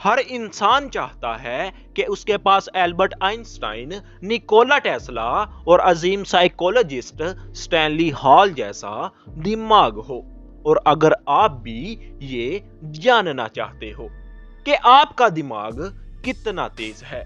ہر انسان چاہتا ہے کہ اس کے پاس البرٹ آئنسٹائن، نیکولا ٹیسلا اور عظیم سائیکولوجسٹ سٹینلی ہال جیسا دماغ ہو۔ اور اگر آپ بھی یہ جاننا چاہتے ہو کہ آپ کا دماغ کتنا تیز ہے،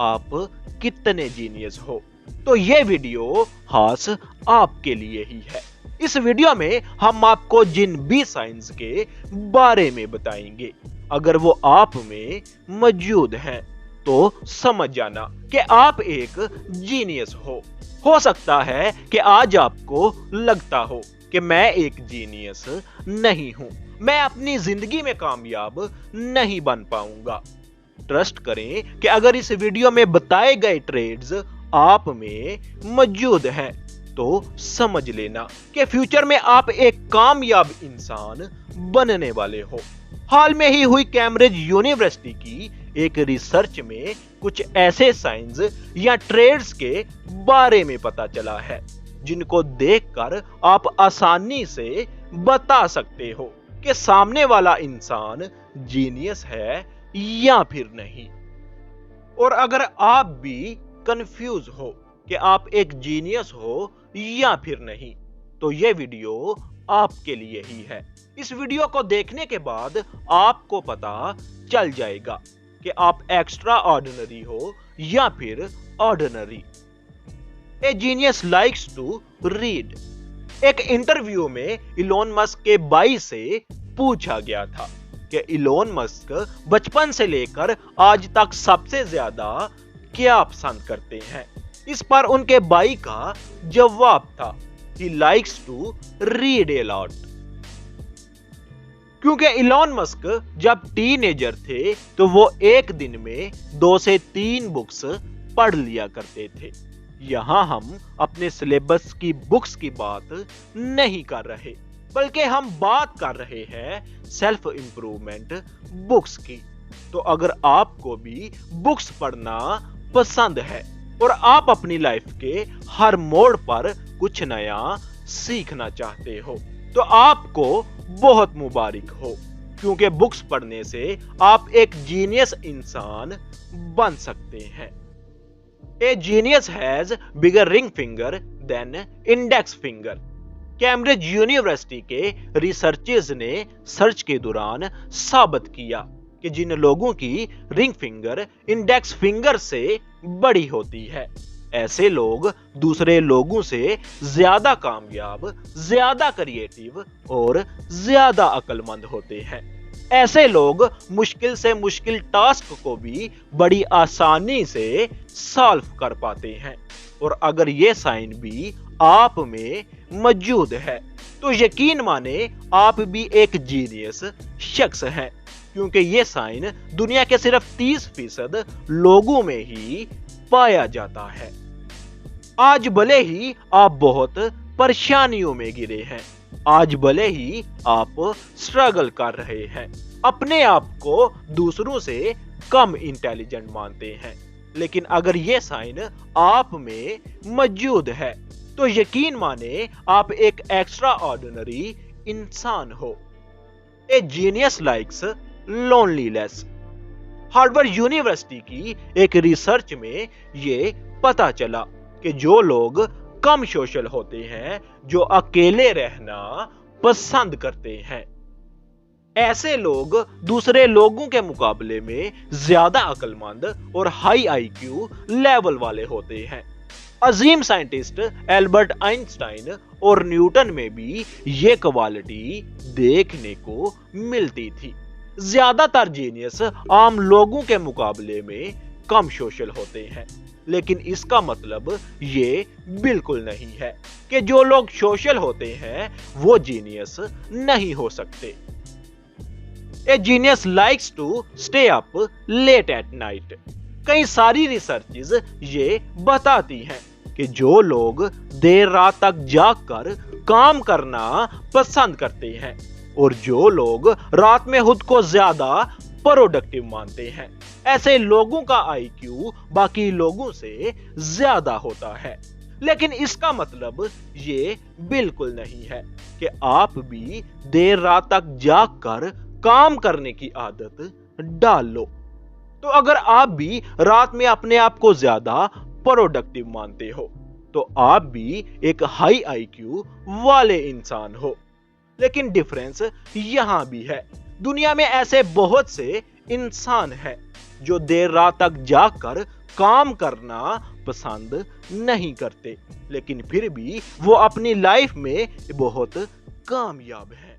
آپ کتنے جینیس ہو، تو یہ ویڈیو خاص آپ کے لیے ہی ہے۔ اس ویڈیو میں ہم آپ کو جن بھی سائنس کے بارے میں بتائیں گے، اگر وہ آپ میں موجود ہیں تو سمجھ جانا کہ آپ ایک جینیس ہو سکتا ہے کہ آج آپ کو لگتا ہو کہ میں ایک جینیس نہیں ہوں، میں اپنی زندگی میں کامیاب نہیں بن پاؤں گا۔ ٹرسٹ کریں کہ اگر اس ویڈیو میں بتائے گئے ٹریڈز آپ میں موجود ہیں تو سمجھ لینا کہ فیوچر میں آپ ایک کامیاب انسان بننے والے ہو۔ حال میں ہی ہوئی کیمبرج یونیورسٹی کی ایک ریسرچ میں کچھ ایسے سائنس یا ٹریڈز کے بارے میں پتا چلا ہے جن کو دیکھ کر آپ آسانی سے بتا سکتے ہو کہ سامنے والا انسان جینیس ہے یا پھر نہیں۔ اور اگر آپ بھی کنفیوز ہو کہ آپ ایک جینیس ہو یا پھر نہیں، تو یہ ویڈیو آپ کے لیے ہی ہے۔ اس ویڈیو کو دیکھنے کے بعد آپ کو پتا چل جائے گا کہ آپ ایکسٹرا آرڈنری ہو یا پھر ordinary. A genius likes to read. ایک انٹرویو میں ایلون مسک کے بھائی سے پوچھا گیا تھا کہ ایلون مسک بچپن سے لے کر آج تک سب سے زیادہ کیا پسند کرتے ہیں۔ اس پر ان کے بھائی کا جواب تھا He likes to read a lot۔ کیونکہ ایلون مسک جب ٹین ایجر تھے تو وہ ایک دن میں 2 سے 3 بکس پڑھ لیا کرتے تھے۔ یہاں ہم اپنے سلیبس کی بکس کی بات نہیں کر رہے، بلکہ ہم بات کر رہے ہیں سیلف امپروومنٹ بکس کی۔ تو اگر آپ کو بھی بکس پڑھنا پسند ہے اور آپ اپنی لائف کے ہر موڑ پر کچھ نیا سیکھنا چاہتے ہو، تو آپ کو بہت مبارک ہو، کیونکہ بکس پڑھنے سے آپ ایک جینیس انسان بن سکتے ہیں۔ اے جینیس ہیز بگر رنگ فنگر دین انڈیکس فنگر۔ کیمبرج یونیورسٹی کے ریسرچرز نے سرچ کے دوران ثابت کیا کہ جن لوگوں کی رنگ فنگر انڈیکس فنگر سے بڑی ہوتی ہے، ایسے لوگ دوسرے لوگوں سے زیادہ کامیاب، زیادہ کریٹیو اور زیادہ عقل مند ہوتے ہیں۔ ایسے لوگ مشکل سے مشکل ٹاسک کو بھی بڑی آسانی سے سالو کر پاتے ہیں۔ اور اگر یہ سائن بھی آپ میں موجود ہے تو یقین مانے آپ بھی ایک جینیس شخص ہیں، کیونکہ یہ سائن دنیا کے صرف 30% لوگوں میں ہی پایا جاتا ہے۔ آج بھلے ہی آپ بہت پریشانیوں میں گرے ہیں، آج بھلے ہی آپ سٹرگل کر رہے ہیں، اپنے آپ کو دوسروں سے کم انٹیلیجنٹ مانتے ہیں، لیکن اگر یہ سائن آپ میں موجود ہے تو یقین مانے آپ ایک ایکسٹرا آرڈنری انسان ہو۔ A genius likes loneliness. Harvard University کی ایک ریسرچ میں یہ پتا چلا کہ جو لوگ کم سوشل ہوتے ہیں، جو اکیلے رہنا پسند کرتے ہیں، ایسے لوگ دوسرے لوگوں کے مقابلے میں زیادہ عقل مند اور ہائی آئی کیو لیول والے ہوتے ہیں۔ عظیم سائنٹسٹ البرٹ آئنسٹائن اور نیوٹن میں بھی یہ کوالٹی دیکھنے کو ملتی تھی۔ زیادہ تر جینیس عام لوگوں کے مقابلے میں کم سوشل ہوتے ہیں، لیکن اس کا مطلب یہ بالکل نہیں ہے کہ جو لوگ سوشل ہوتے ہیں وہ جینیس نہیں ہو سکتے۔ A genius likes to stay up late at night. کئی ساری ریسرچز یہ بتاتی ہیں کہ جو لوگ دیر رات تک جاگ کر کام کرنا پسند کرتے ہیں اور جو لوگ رات میں خود کو زیادہ پروڈکٹیو مانتے ہیں، ایسے لوگوں کا آئی کیو باقی لوگوں سے زیادہ ہوتا ہے۔ لیکن اس کا مطلب یہ بالکل نہیں ہے کہ آپ بھی دیر رات تک جاگ کر کام کرنے کی عادت ڈال لو۔ تو اگر آپ بھی رات میں اپنے آپ کو زیادہ پروڈکٹیو مانتے ہو تو آپ بھی ایک ہائی آئی کیو والے انسان ہو۔ لیکن ڈیفرنس یہاں بھی ہے، دنیا میں ایسے بہت سے انسان ہیں جو دیر رات تک جاگ کر کام کرنا پسند نہیں کرتے، لیکن پھر بھی وہ اپنی لائف میں بہت کامیاب ہیں۔